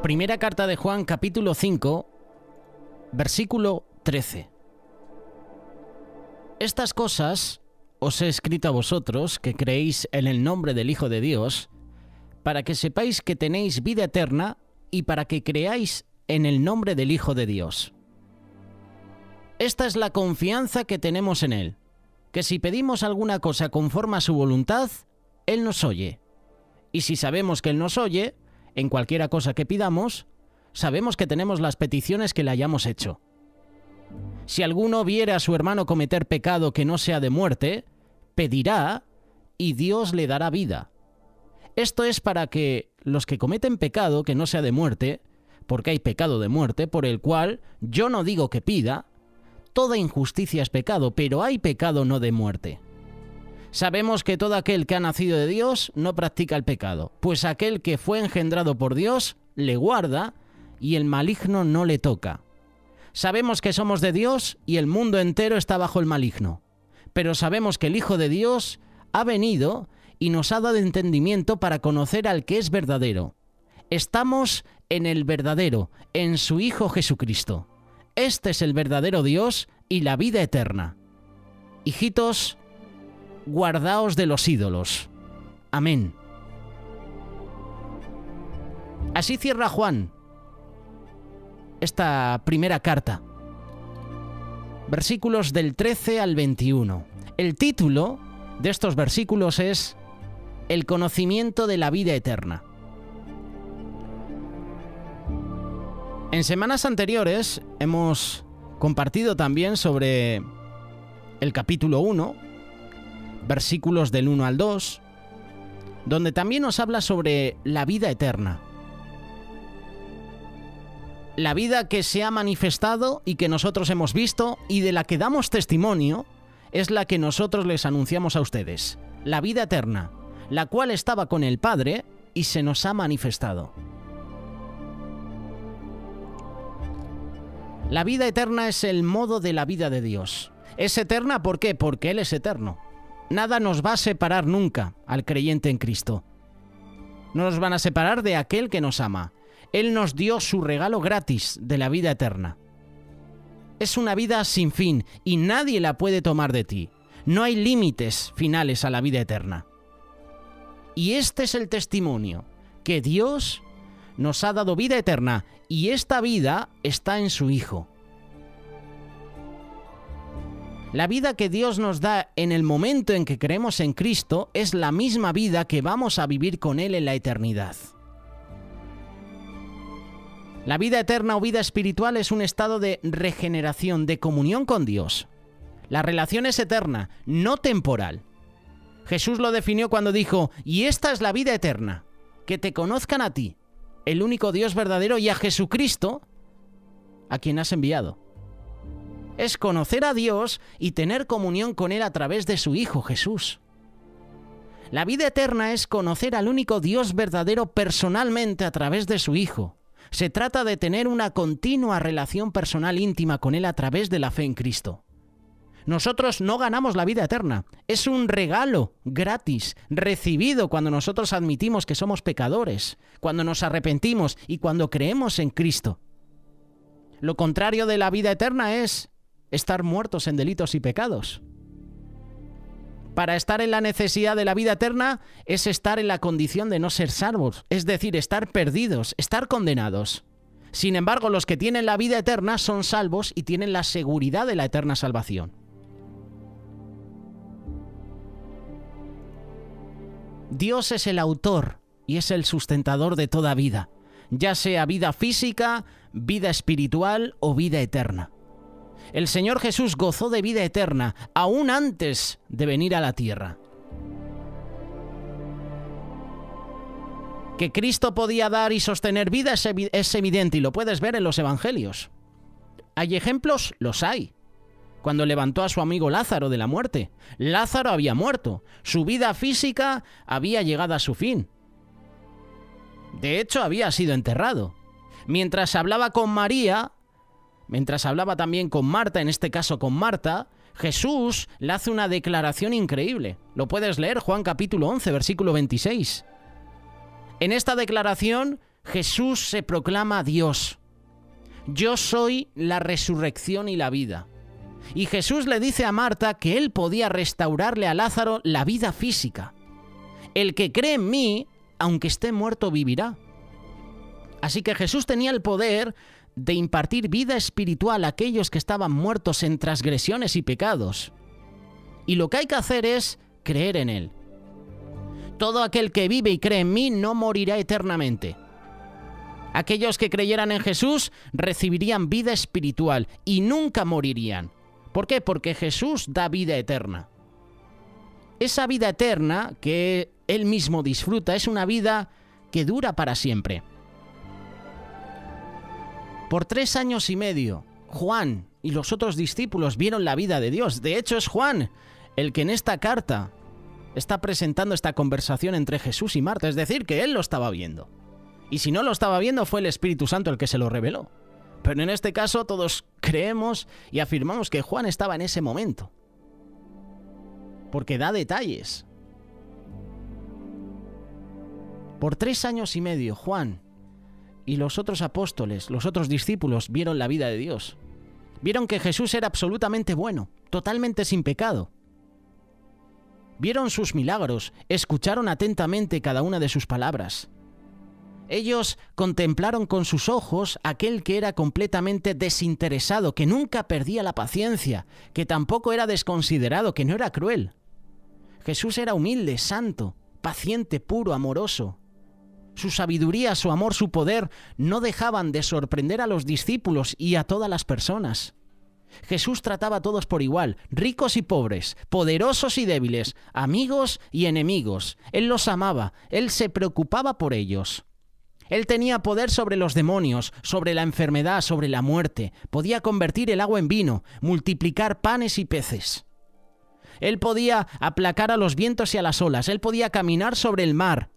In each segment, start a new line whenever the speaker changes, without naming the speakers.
Primera carta de Juan, capítulo 5, versículo 13. Estas cosas os he escrito a vosotros, que creéis en el nombre del Hijo de Dios, para que sepáis que tenéis vida eterna y para que creáis en el nombre del Hijo de Dios. Esta es la confianza que tenemos en Él, que si pedimos alguna cosa conforme a su voluntad, Él nos oye. Y si sabemos que Él nos oye, en cualquiera cosa que pidamos, sabemos que tenemos las peticiones que le hayamos hecho. Si alguno viere a su hermano cometer pecado que no sea de muerte, pedirá y Dios le dará vida. Esto es para que los que cometen pecado que no sea de muerte, porque hay pecado de muerte, por el cual yo no digo que pida, toda injusticia es pecado, pero hay pecado no de muerte. Sabemos que todo aquel que ha nacido de Dios no practica el pecado, pues aquel que fue engendrado por Dios le guarda y el maligno no le toca. Sabemos que somos de Dios y el mundo entero está bajo el maligno, pero sabemos que el Hijo de Dios ha venido y nos ha dado entendimiento para conocer al que es verdadero. Estamos en el verdadero, en su Hijo Jesucristo. Este es el verdadero Dios y la vida eterna. Hijitos, guardaos de los ídolos. Amén. Así cierra Juan esta primera carta. Versículos del 13 al 21. El título de estos versículos es El conocimiento de la vida eterna. En semanas anteriores hemos compartido también sobre el capítulo 1, versículos del 1 al 2, donde también nos habla sobre la vida eterna. La vida que se ha manifestado y que nosotros hemos visto y de la que damos testimonio es la que nosotros les anunciamos a ustedes. La vida eterna, la cual estaba con el Padre y se nos ha manifestado. La vida eterna es el modo de la vida de Dios. ¿Es eterna por qué? Porque Él es eterno. Nada nos va a separar nunca al creyente en Cristo. No nos van a separar de aquel que nos ama. Él nos dio su regalo gratis de la vida eterna. Es una vida sin fin y nadie la puede tomar de ti. No hay límites finales a la vida eterna. Y este es el testimonio, que Dios nos ha dado vida eterna y esta vida está en su Hijo. La vida que Dios nos da en el momento en que creemos en Cristo es la misma vida que vamos a vivir con Él en la eternidad. La vida eterna o vida espiritual es un estado de regeneración, de comunión con Dios. La relación es eterna, no temporal. Jesús lo definió cuando dijo, y esta es la vida eterna, que te conozcan a ti, el único Dios verdadero, y a Jesucristo, a quien has enviado. Es conocer a Dios y tener comunión con Él a través de su Hijo Jesús. La vida eterna es conocer al único Dios verdadero personalmente a través de su Hijo. Se trata de tener una continua relación personal íntima con Él a través de la fe en Cristo. Nosotros no ganamos la vida eterna. Es un regalo gratis, recibido cuando nosotros admitimos que somos pecadores, cuando nos arrepentimos y cuando creemos en Cristo. Lo contrario de la vida eterna es estar muertos en delitos y pecados. Para estar en la necesidad de la vida eterna es estar en la condición de no ser salvos, es decir, estar perdidos, estar condenados. Sin embargo, los que tienen la vida eterna son salvos y tienen la seguridad de la eterna salvación. Dios es el autor y es el sustentador de toda vida, ya sea vida física, vida espiritual o vida eterna. El Señor Jesús gozó de vida eterna aún antes de venir a la tierra. Que Cristo podía dar y sostener vida es evidente y lo puedes ver en los evangelios. ¿Hay ejemplos? Los hay. Cuando levantó a su amigo Lázaro de la muerte. Lázaro había muerto. Su vida física había llegado a su fin. De hecho, había sido enterrado. Mientras hablaba con María, mientras hablaba también con Marta, en este caso con Marta, Jesús le hace una declaración increíble. Lo puedes leer, Juan capítulo 11, versículo 26. En esta declaración, Jesús se proclama Dios. Yo soy la resurrección y la vida. Y Jesús le dice a Marta que él podía restaurarle a Lázaro la vida física. El que cree en mí, aunque esté muerto, vivirá. Así que Jesús tenía el poder de impartir vida espiritual a aquellos que estaban muertos en transgresiones y pecados. Y lo que hay que hacer es creer en él. Todo aquel que vive y cree en mí no morirá eternamente. Aquellos que creyeran en Jesús recibirían vida espiritual y nunca morirían. ¿Por qué? Porque Jesús da vida eterna. Esa vida eterna que Él mismo disfruta es una vida que dura para siempre. Por 3 años y medio, Juan y los otros discípulos vieron la vida de Dios. De hecho, es Juan el que en esta carta está presentando esta conversación entre Jesús y Marta. Es decir, que él lo estaba viendo. Y si no lo estaba viendo, fue el Espíritu Santo el que se lo reveló. Pero en este caso todos creemos y afirmamos que Juan estaba en ese momento. Porque da detalles. Por 3 años y medio, Juan y los otros apóstoles, los otros discípulos, vieron la vida de Dios. Vieron que Jesús era absolutamente bueno, totalmente sin pecado. Vieron sus milagros, escucharon atentamente cada una de sus palabras. Ellos contemplaron con sus ojos aquel que era completamente desinteresado, que nunca perdía la paciencia, que tampoco era desconsiderado, que no era cruel. Jesús era humilde, santo, paciente, puro, amoroso. Su sabiduría, su amor, su poder no dejaban de sorprender a los discípulos y a todas las personas. Jesús trataba a todos por igual, ricos y pobres, poderosos y débiles, amigos y enemigos. Él los amaba, Él se preocupaba por ellos. Él tenía poder sobre los demonios, sobre la enfermedad, sobre la muerte. Podía convertir el agua en vino, multiplicar panes y peces. Él podía aplacar a los vientos y a las olas. Él podía caminar sobre el mar.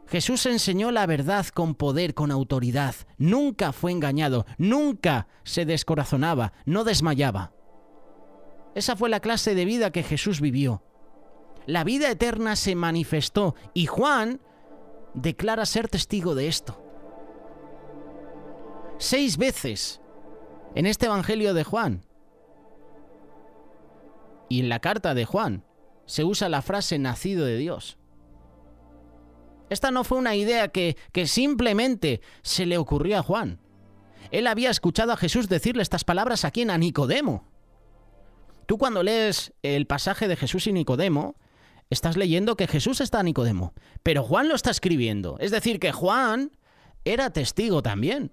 Jesús enseñó la verdad con poder, con autoridad. Nunca fue engañado, nunca se descorazonaba, no desmayaba. Esa fue la clase de vida que Jesús vivió. La vida eterna se manifestó y Juan declara ser testigo de esto. 6 veces en este Evangelio de Juan y en la carta de Juan se usa la frase nacido de Dios. Esta no fue una idea que simplemente se le ocurrió a Juan. Él había escuchado a Jesús decirle estas palabras a ¿quién? A Nicodemo. Tú cuando lees el pasaje de Jesús y Nicodemo, estás leyendo que Jesús está a Nicodemo, pero Juan lo está escribiendo. Es decir, que Juan era testigo también.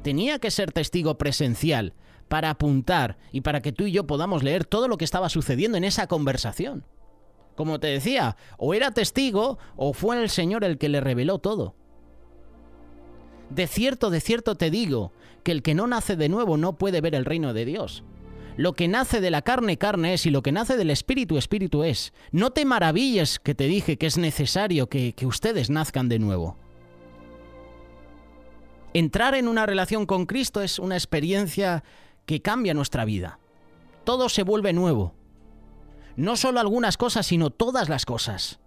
Tenía que ser testigo presencial para apuntar y para que tú y yo podamos leer todo lo que estaba sucediendo en esa conversación. Como te decía, o era testigo o fue el Señor el que le reveló todo. De cierto te digo, que el que no nace de nuevo no puede ver el reino de Dios. Lo que nace de la carne, carne es, y lo que nace del espíritu, espíritu es. No te maravilles que te dije que es necesario que ustedes nazcan de nuevo. Entrar en una relación con Cristo es una experiencia que cambia nuestra vida. Todo se vuelve nuevo. No solo algunas cosas, sino todas las cosas.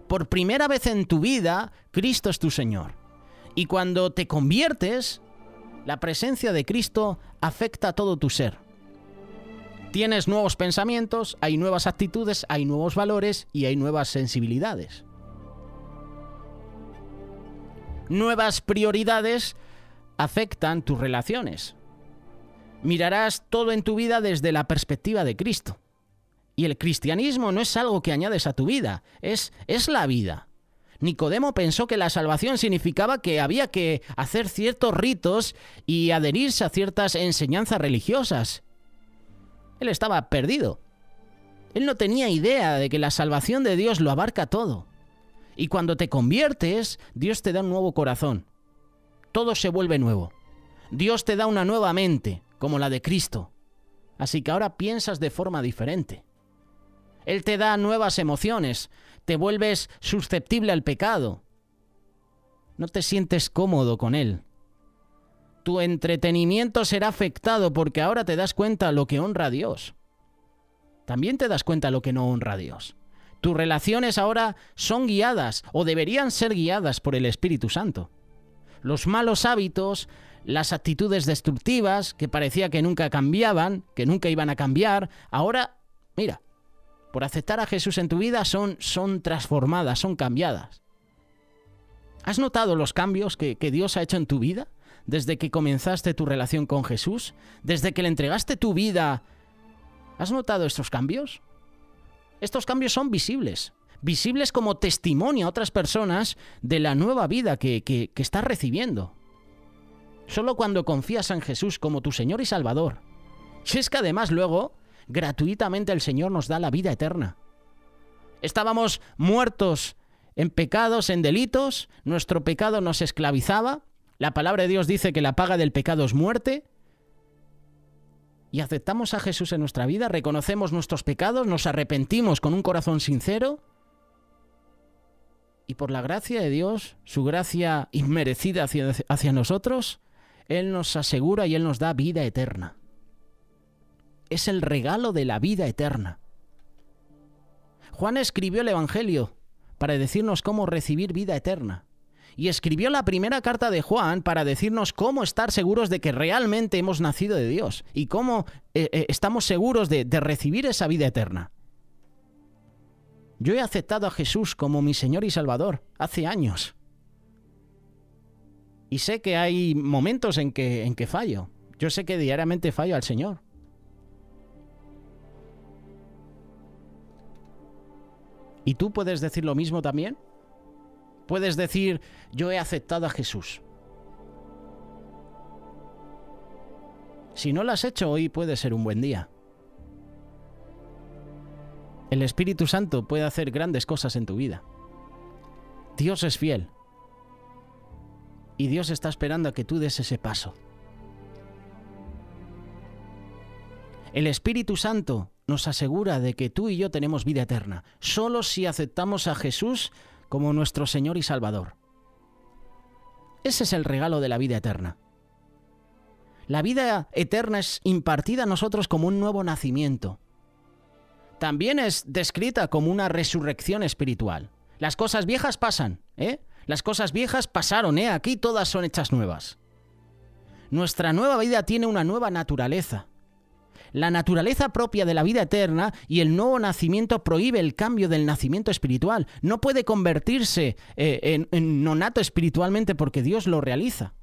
Por primera vez en tu vida, Cristo es tu Señor. Y cuando te conviertes, la presencia de Cristo afecta a todo tu ser. Tienes nuevos pensamientos, hay nuevas actitudes, hay nuevos valores y hay nuevas sensibilidades. Nuevas prioridades afectan tus relaciones. Mirarás todo en tu vida desde la perspectiva de Cristo. Y el cristianismo no es algo que añades a tu vida, es la vida. Nicodemo pensó que la salvación significaba que había que hacer ciertos ritos y adherirse a ciertas enseñanzas religiosas. Él estaba perdido. Él no tenía idea de que la salvación de Dios lo abarca todo. Y cuando te conviertes, Dios te da un nuevo corazón. Todo se vuelve nuevo. Dios te da una nueva mente, como la de Cristo. Así que ahora piensas de forma diferente. Él te da nuevas emociones, te vuelves susceptible al pecado. No te sientes cómodo con Él. Tu entretenimiento será afectado porque ahora te das cuenta lo que honra a Dios. También te das cuenta lo que no honra a Dios. Tus relaciones ahora son guiadas o deberían ser guiadas por el Espíritu Santo. Los malos hábitos, las actitudes destructivas que parecía que nunca cambiaban, que nunca iban a cambiar, ahora, mira, por aceptar a Jesús en tu vida son transformadas, son cambiadas. ¿Has notado los cambios que Dios ha hecho en tu vida desde que comenzaste tu relación con Jesús? ¿Desde que le entregaste tu vida? ¿Has notado estos cambios? Estos cambios son visibles como testimonio a otras personas de la nueva vida que estás recibiendo. Solo cuando confías en Jesús como tu Señor y Salvador. Si es que además luego, gratuitamente el Señor nos da la vida eterna. Estábamos muertos en pecados, en delitos, nuestro pecado nos esclavizaba. La palabra de Dios dice que la paga del pecado es muerte. Y aceptamos a Jesús en nuestra vida, reconocemos nuestros pecados, nos arrepentimos con un corazón sincero. Y por la gracia de Dios, su gracia inmerecida hacia nosotros, Él nos asegura y Él nos da vida eterna. Es el regalo de la vida eterna. Juan escribió el Evangelio para decirnos cómo recibir vida eterna. Y escribió la primera carta de Juan para decirnos cómo estar seguros de que realmente hemos nacido de Dios y cómo estamos seguros de recibir esa vida eterna. Yo he aceptado a Jesús como mi Señor y Salvador hace años. Y sé que hay momentos en que fallo. Yo sé que diariamente fallo al Señor. ¿Y tú puedes decir lo mismo también? Puedes decir, yo he aceptado a Jesús. Si no lo has hecho, hoy puede ser un buen día. El Espíritu Santo puede hacer grandes cosas en tu vida. Dios es fiel. Y Dios está esperando a que tú des ese paso. El Espíritu Santo nos asegura de que tú y yo tenemos vida eterna, solo si aceptamos a Jesús como nuestro Señor y Salvador. Ese es el regalo de la vida eterna. La vida eterna es impartida a nosotros como un nuevo nacimiento. También es descrita como una resurrección espiritual. Las cosas viejas pasan, Las cosas viejas pasaron, Aquí todas son hechas nuevas. Nuestra nueva vida tiene una nueva naturaleza. La naturaleza propia de la vida eterna y el nuevo nacimiento prohíbe el cambio del nacimiento espiritual. No puede convertirse en nonato espiritualmente porque Dios lo realiza.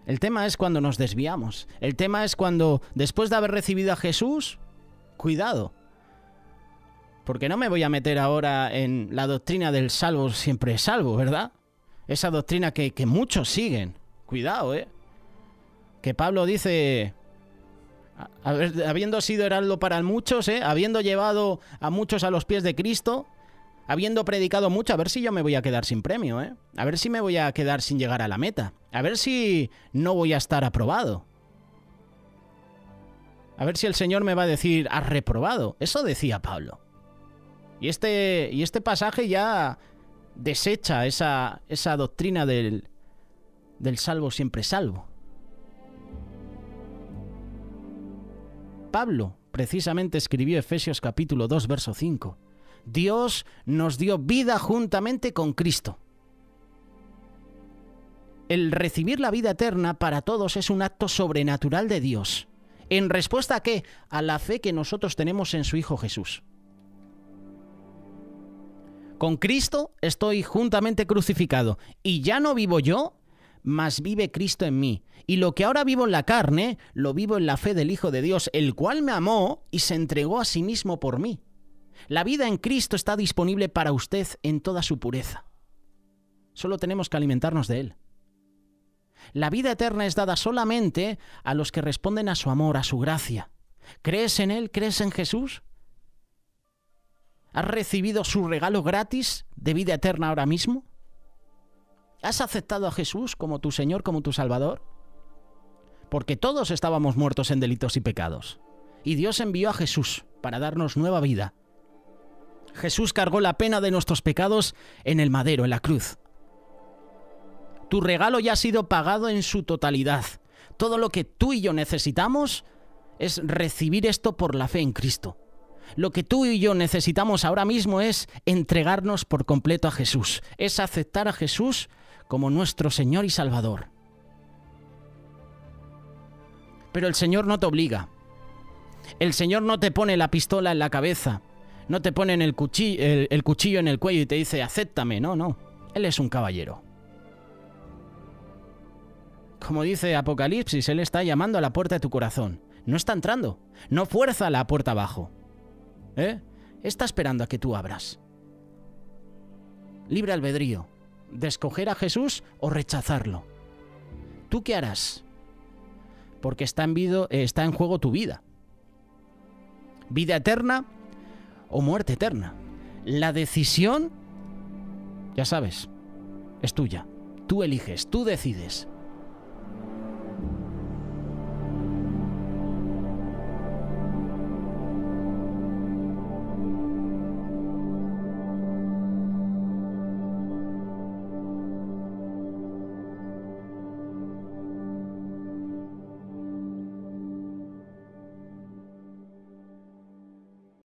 El tema es cuando nos desviamos. El tema es cuando, después de haber recibido a Jesús, cuidado. Porque no me voy a meter ahora en la doctrina del salvo siempre es salvo, ¿verdad? Esa doctrina que muchos siguen. Cuidado, Que Pablo dice, habiendo sido heraldo para muchos, habiendo llevado a muchos a los pies de Cristo, habiendo predicado mucho, a ver si yo me voy a quedar sin premio, a ver si me voy a quedar sin llegar a la meta, a ver si no voy a estar aprobado, a ver si el Señor me va a decir, has reprobado. Eso decía Pablo. Y este pasaje ya desecha esa doctrina del salvo siempre salvo. Pablo precisamente escribió Efesios capítulo 2, verso 5. Dios nos dio vida juntamente con Cristo. El recibir la vida eterna para todos es un acto sobrenatural de Dios. ¿En respuesta a qué? A la fe que nosotros tenemos en su Hijo Jesús. Con Cristo estoy juntamente crucificado, y ya no vivo yo, mas vive Cristo en mí. Y lo que ahora vivo en la carne, lo vivo en la fe del Hijo de Dios, el cual me amó y se entregó a sí mismo por mí. La vida en Cristo está disponible para usted en toda su pureza. Solo tenemos que alimentarnos de Él. La vida eterna es dada solamente a los que responden a su amor, a su gracia. ¿Crees en Él? ¿Crees en Jesús? ¿Has recibido su regalo gratis de vida eterna ahora mismo? ¿Has aceptado a Jesús como tu Señor, como tu Salvador? Porque todos estábamos muertos en delitos y pecados. Y Dios envió a Jesús para darnos nueva vida. Jesús cargó la pena de nuestros pecados en el madero, en la cruz. Tu regalo ya ha sido pagado en su totalidad. Todo lo que tú y yo necesitamos es recibir esto por la fe en Cristo. Lo que tú y yo necesitamos ahora mismo es entregarnos por completo a Jesús, es aceptar a Jesús como nuestro Señor y Salvador. Pero el Señor no te obliga. El Señor no te pone la pistola en la cabeza, no te pone el cuchillo en el cuello y te dice, acéptame. No. Él es un caballero. Como dice Apocalipsis, Él está llamando a la puerta de tu corazón. No está entrando. No fuerza la puerta abajo. Está esperando a que tú abras. Libre albedrío. De escoger a Jesús o rechazarlo. ¿Tú qué harás? Porque está en juego tu vida. Vida eterna o muerte eterna. La decisión, ya sabes, es tuya. Tú eliges, tú decides.